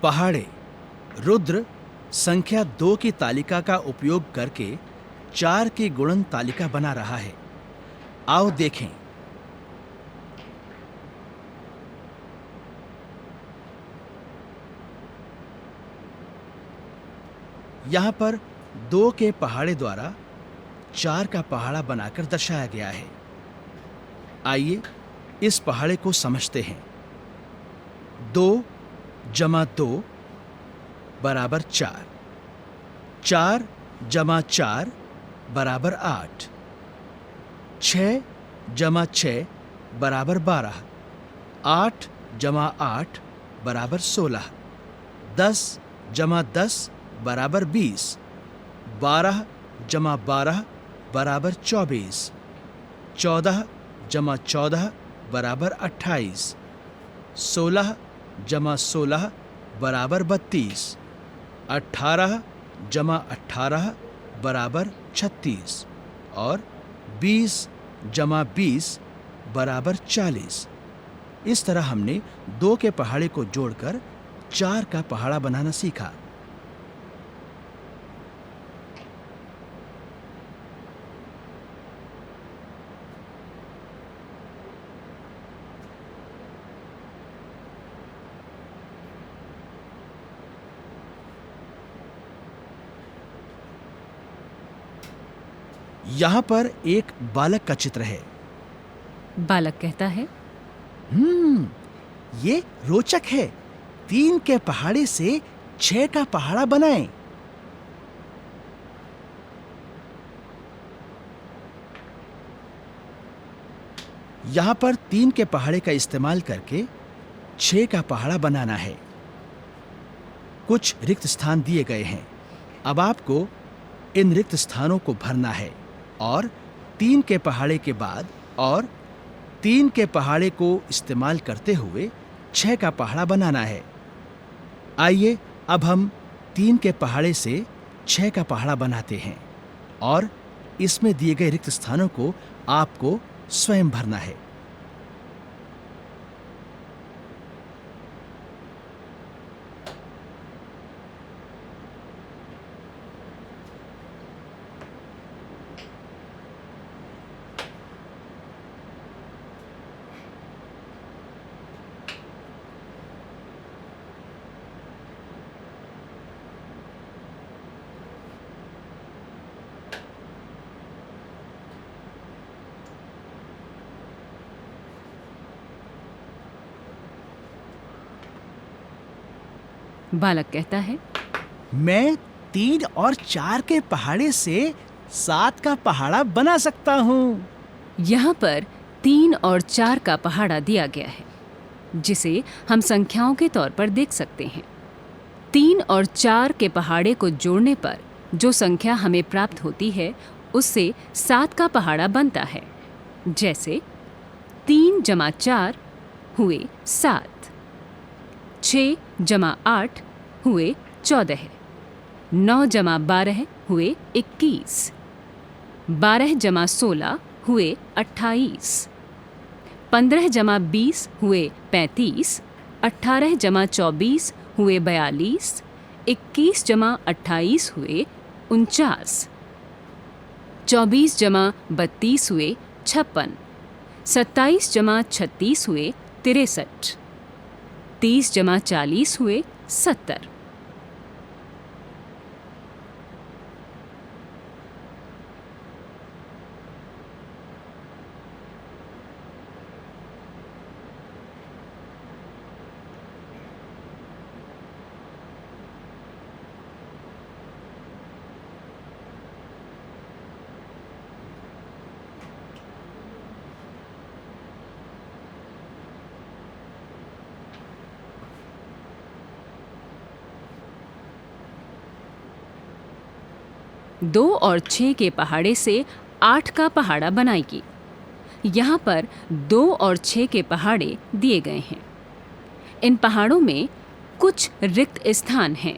पहाड़े। रुद्र संख्या 2 की तालिका का उपयोग करके 4 की गुणन तालिका बना रहा है। आओ देखें। यहाँ पर 2 के पहाड़े द्वारा 4 का पहाड़ा बनाकर दर्शाया गया है। आइए इस पहाड़े को समझते हैं। 2 जमा 2 बराबर 4, 4 जमा 4 बराबर 8, 6 जमा 6 बराबर 12, 8 जमा 8 बराबर 16, 10 जमा 10 बराबर 20, 12 जमा 12 बराबर 24, 14 जमा 14 बराबर 28, 16 जमा 16 बराबर 32, 18 जमा 18 बराबर 36 और 20 जमा 20 बराबर 40। इस तरह हमने 2 के पहाड़े को जोड़कर 4 का पहाड़ा बनाना सीखा। यहाँ पर एक बालक का चित्र है। बालक कहता है, ये रोचक है। 3 के पहाड़े से 6 का पहाड़ा बनाएं। यहाँ पर 3 के पहाड़े का इस्तेमाल करके 6 का पहाड़ा बनाना है। कुछ रिक्त स्थान दिए गए हैं। अब आपको इन रिक्त स्थानों को भरना है और 3 के पहाड़े के बाद और 3 के पहाड़े को इस्तेमाल करते हुए 6 का पहाड़ा बनाना है। आइए अब हम 3 के पहाड़े से 6 का पहाड़ा बनाते हैं और इसमें दिए गए रिक्त स्थानों को आपको स्वयं भरना है। बालक कहता है, मैं 3 और 4 के पहाड़े से 7 का पहाड़ा बना सकता हूँ। यहाँ पर 3 और 4 का पहाड़ा दिया गया है, जिसे हम संख्याओं के तौर पर देख सकते हैं। 3 और 4 के पहाड़े को जोड़ने पर जो संख्या हमें प्राप्त होती है, उससे 7 का पहाड़ा बनता है। जैसे 3 जमा 4 हुए 7, 6 जमा 8 हुए 14, 9 जमा 12 हुए 21, 12 जमा 16 हुए 28, 15 जमा 20 हुए 35, 18 जमा 24 हुए 42, 21 जमा 28 हुए 49, 24 जमा 32 हुए 56, 27 जमा 36 हुए 63, 30 जमा 40 हुए 70। दो और 6 के पहाड़े से 8 का पहाड़ा बनाएगी। यहाँ पर 2 और 6 के पहाड़े दिए गए हैं। इन पहाड़ों में कुछ रिक्त स्थान हैं,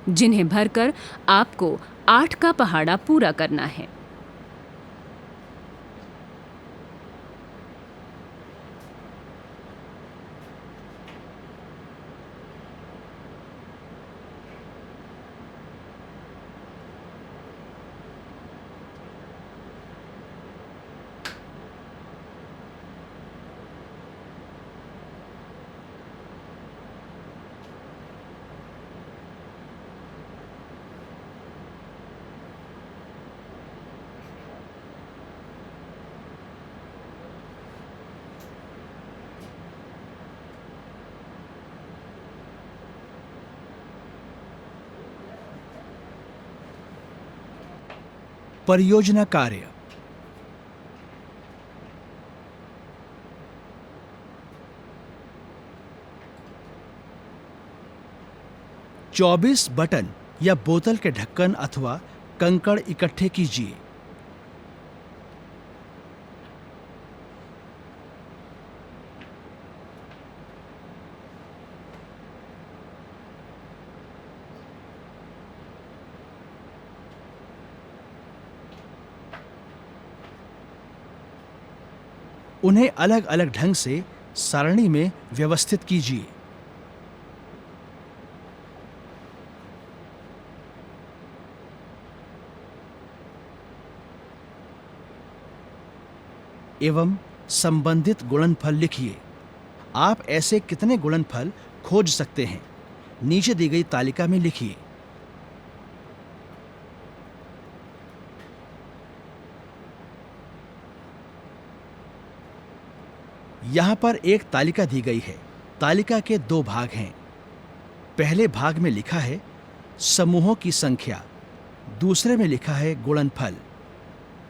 जिन्हें भरकर आपको 8 का पहाड़ा पूरा करना है। परियोजना कार्य। चौबीस बटन या बोतल के ढक्कन अथवा कंकड़ इकट्ठे कीजिए। उन्हें अलग अलग ढंग से सारणी में व्यवस्थित कीजिए। एवं संबंधित गुणनफल लिखिए। आप ऐसे कितने गुणनफल खोज सकते हैं, नीचे दी गई तालिका में लिखिए। यहां पर एक तालिका दी गई है। तालिका के दो भाग हैं। पहले भाग में लिखा है समूहों की संख्या, दूसरे में लिखा है गुणनफल।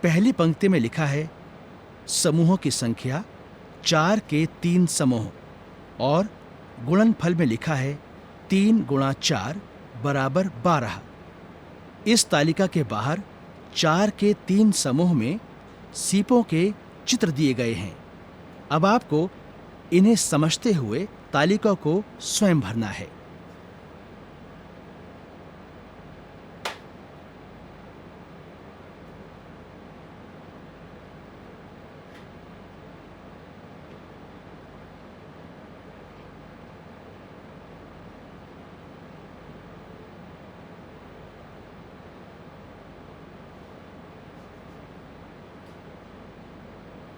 पहली पंक्ति में लिखा है समूहों की संख्या 4 के 3 समूह और गुणनफल में लिखा है 3 गुणा 4 बराबर 12। इस तालिका के बाहर 4 के 3 समूह में सीपों के चित्र दिए गए हैं। अब आपको इन्हें समझते हुए तालिका को स्वयं भरना है।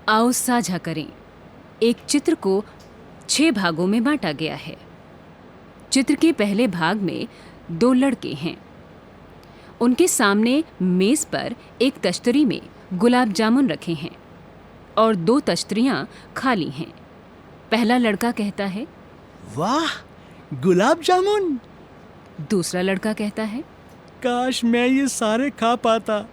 आओ साझा करें। एक चित्र को 6 भागों में बांटा गया है। चित्र के पहले भाग में 2 लड़के हैं। उनके सामने मेज पर एक तश्तरी में गुलाब जामुन रखे हैं और 2 तश्तरियां खाली हैं। पहला लड़का कहता है, वाह, गुलाब जामुन! दूसरा लड़का कहता है, काश मैं ये सारे खा पाता।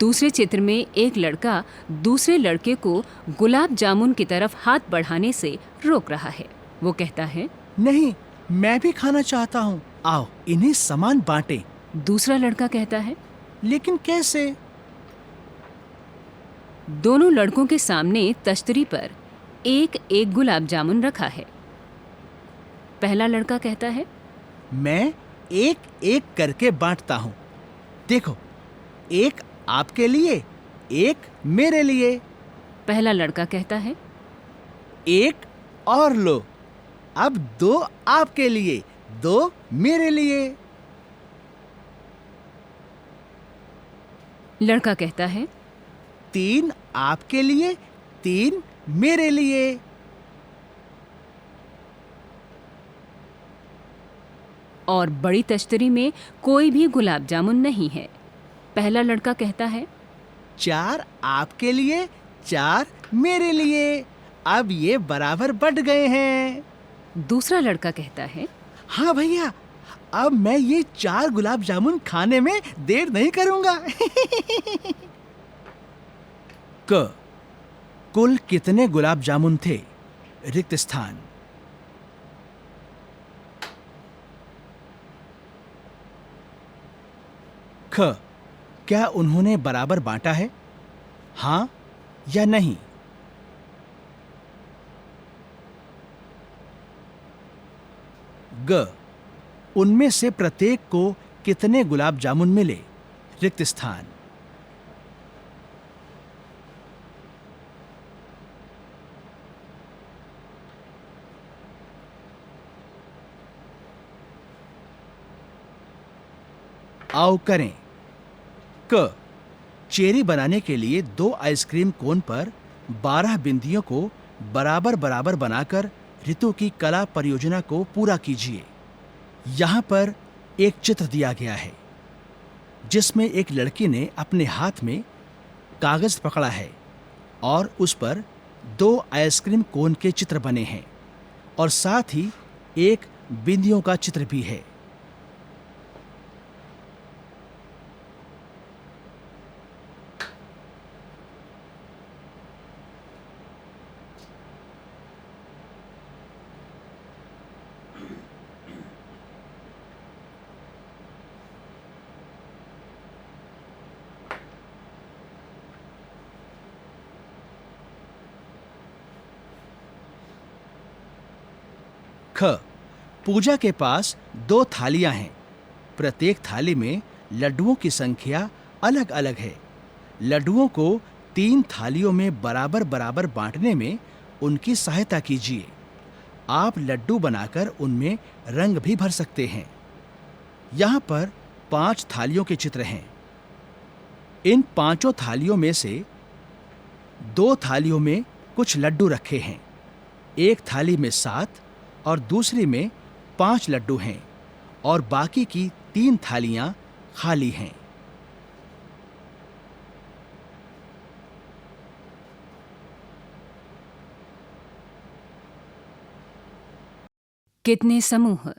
दूसरे चित्र में एक लड़का दूसरे लड़के को गुलाब जामुन की तरफ हाथ बढ़ाने से रोक रहा है। वो कहता है, नहीं, मैं भी खाना चाहता हूँ। आओ, इन्हें समान बांटें। दूसरा लड़का कहता है, लेकिन कैसे? दोनों लड़कों के सामने तश्तरी पर एक एक गुलाब जामुन रखा है। पहला लड़का कहता है, मैं एक एक करके बांटता हूँ। देखो, एक आपके लिए, एक मेरे लिए। पहला लड़का कहता है, एक और लो। अब 2 आपके लिए, 2 मेरे लिए। लड़का कहता है, 3 आपके लिए, 3 मेरे लिए। और बड़ी तश्तरी में कोई भी गुलाब जामुन नहीं है। पहला लड़का कहता है, 4 आपके लिए, 4 मेरे लिए। अब ये बराबर बट गए हैं। दूसरा लड़का कहता है, हाँ भैया, अब मैं ये 4 गुलाब जामुन खाने में देर नहीं करूंगा। क, कुल कितने गुलाब जामुन थे? रिक्त स्थान। ख, क्या उन्होंने बराबर बांटा है? हाँ या नहीं? ग, उनमें से प्रत्येक को कितने गुलाब जामुन मिले? रिक्त स्थान। आओ करें। क, चेरी बनाने के लिए 2 आइसक्रीम कोन पर 12 बिंदियों को बराबर बराबर बनाकर ऋतु की कला परियोजना को पूरा कीजिए। यहाँ पर एक चित्र दिया गया है जिसमें एक लड़की ने अपने हाथ में कागज पकड़ा है और उस पर 2 आइसक्रीम कोन के चित्र बने हैं और साथ ही एक बिंदियों का चित्र भी है। ख, पूजा के पास 2 थालियां हैं। प्रत्येक थाली में लड्डुओं की संख्या अलग अलग है। लड्डुओं को 3 थालियों में बराबर बराबर बांटने में उनकी सहायता कीजिए। आप लड्डू बनाकर उनमें रंग भी भर सकते हैं। यहाँ पर 5 थालियों के चित्र हैं। इन 5 थालियों में से 2 थालियों में कुछ लड्डू रखे हैं। एक थाली में 7 और दूसरी में 5 लड्डू हैं और बाकी की 3 थालियां खाली हैं। कितने समूह।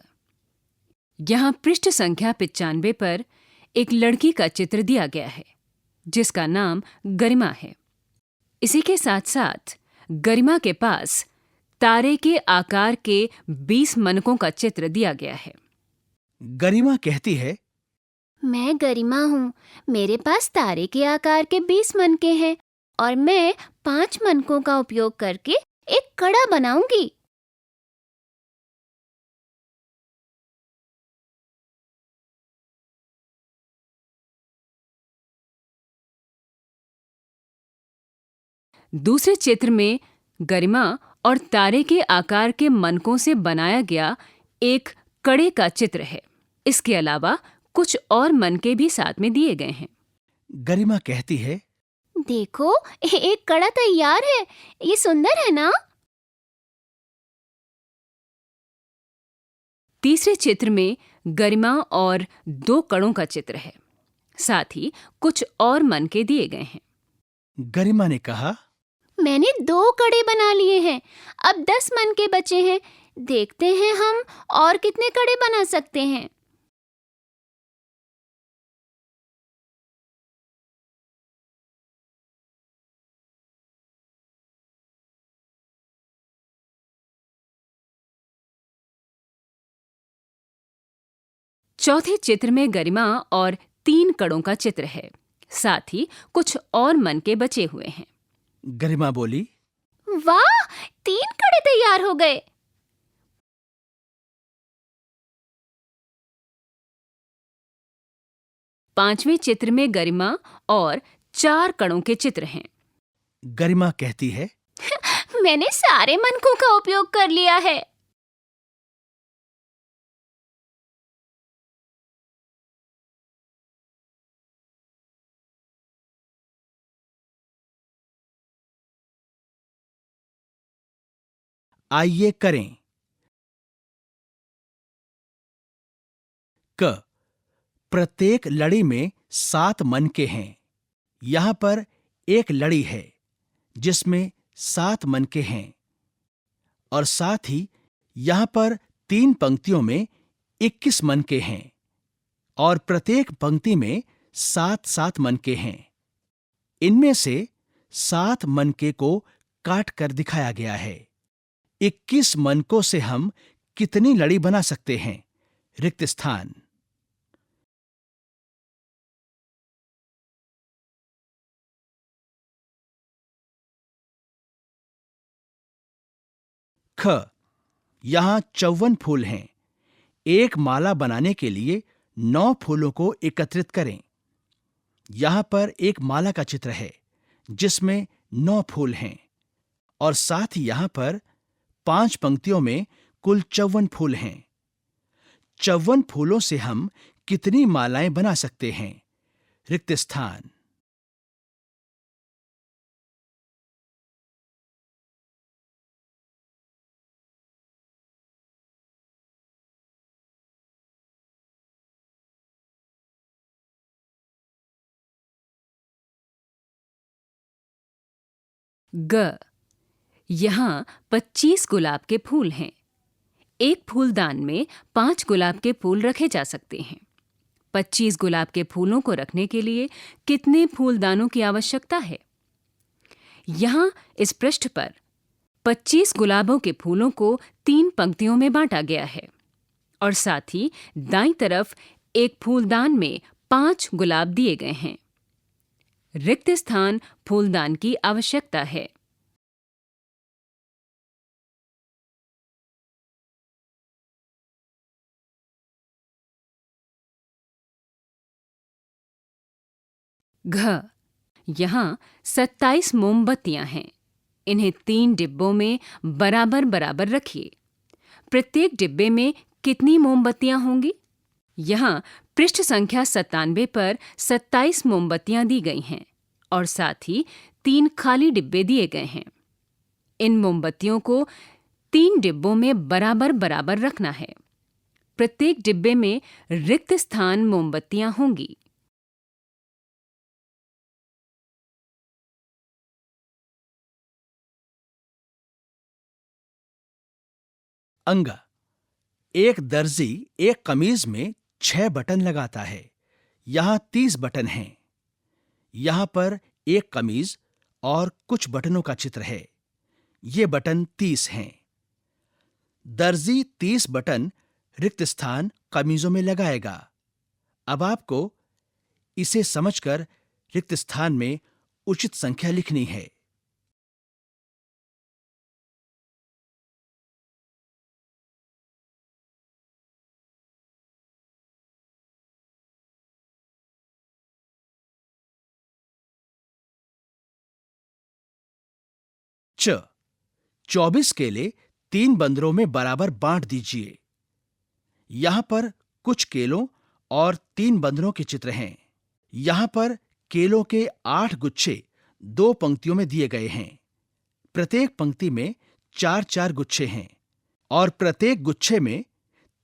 यहाँ पृष्ठ संख्या 95 पर एक लड़की का चित्र दिया गया है जिसका नाम गरिमा है। इसी के साथ साथ गरिमा के पास तारे के आकार के 20 मनकों का चित्र दिया गया है। गरिमा कहती है, मैं गरिमा हूँ। मेरे पास तारे के आकार के 20 मनके हैं और मैं 5 मनकों का उपयोग करके एक कड़ा बनाऊंगी। दूसरे चित्र में गरिमा और तारे के आकार के मनकों से बनाया गया एक कड़े का चित्र है। इसके अलावा कुछ और मनके भी साथ में दिए गए हैं। गरिमा कहती है, देखो, एक कड़ा तैयार है। ये सुंदर है ना? तीसरे चित्र में गरिमा और 2 कड़ों का चित्र है। साथ ही कुछ और मनके दिए गए हैं। गरिमा ने कहा, मैंने 2 कड़े बना लिए हैं। अब 10 मनके बचे हैं। देखते हैं हम और कितने कड़े बना सकते हैं। चौथे चित्र में गरिमा और 3 कड़ों का चित्र है। साथ ही कुछ और मनके बचे हुए हैं। गरिमा बोली, वाह, 3 कड़े तैयार हो गए। पांचवें चित्र में गरिमा और 4 कड़ों के चित्र हैं। गरिमा कहती है, मैंने सारे मनकों का उपयोग कर लिया है। आइए करें। क, प्रत्येक लड़ी में 7 मनके हैं। यहाँ पर एक लड़ी है जिसमें 7 मनके हैं और साथ ही यहाँ पर 3 पंक्तियों में 21 मनके हैं और प्रत्येक पंक्ति में 7-7 मनके हैं। इनमें से 7 मनके को काट कर दिखाया गया है। 21 मनकों से हम कितनी लड़ी बना सकते हैं? रिक्त स्थान। ख, यहाँ 54 फूल हैं। एक माला बनाने के लिए 9 फूलों को एकत्रित करें। यहाँ पर एक माला का चित्र है जिसमें 9 फूल हैं और साथ ही यहाँ पर 5 पंक्तियों में कुल 54 फूल हैं। 54 फूलों से हम कितनी मालाएं बना सकते हैं? रिक्त स्थान। ग, यहाँ 25 गुलाब के फूल हैं। एक फूलदान में 5 गुलाब के फूल रखे जा सकते हैं। 25 गुलाब के फूलों को रखने के लिए कितने फूलदानों की आवश्यकता है? यहाँ इस पृष्ठ पर 25 गुलाबों के फूलों को 3 पंक्तियों में बांटा गया है और साथ ही दाईं तरफ एक फूलदान में 5 गुलाब दिए गए हैं। रिक्त स्थान फूलदान की आवश्यकता है। घ, यहाँ 27 मोमबत्तियां हैं। इन्हें 3 डिब्बों में बराबर बराबर रखिए। प्रत्येक डिब्बे में कितनी मोमबत्तियां होंगी? यहाँ पृष्ठ संख्या 97 पर 27 मोमबत्तियां दी गई हैं और साथ ही 3 खाली डिब्बे दिए गए हैं। इन मोमबत्तियों को 3 डिब्बों में बराबर बराबर रखना है। प्रत्येक डिब्बे में रिक्त स्थान मोमबत्तियां होंगी। अंग, एक दर्जी एक कमीज में 6 बटन लगाता है। यहाँ 30 बटन हैं। यहाँ पर एक कमीज और कुछ बटनों का चित्र है। ये बटन 30 हैं। दर्जी 30 बटन रिक्त स्थान कमीजों में लगाएगा। अब आपको इसे समझकर रिक्त स्थान में उचित संख्या लिखनी है। च, 24 केले 3 बंदरों में बराबर बांट दीजिए। यहां पर कुछ केलों और 3 बंदरों के चित्र हैं। यहां पर केलों के 8 गुच्छे 2 पंक्तियों में दिए गए हैं। प्रत्येक पंक्ति में 4-4 गुच्छे हैं और प्रत्येक गुच्छे में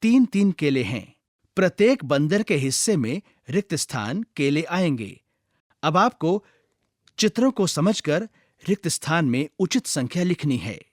3-3 केले हैं। प्रत्येक बंदर के हिस्से में रिक्त स्थान केले आएंगे। अब आपको चित्रों को समझकर रिक्त स्थान में उचित संख्या लिखनी है।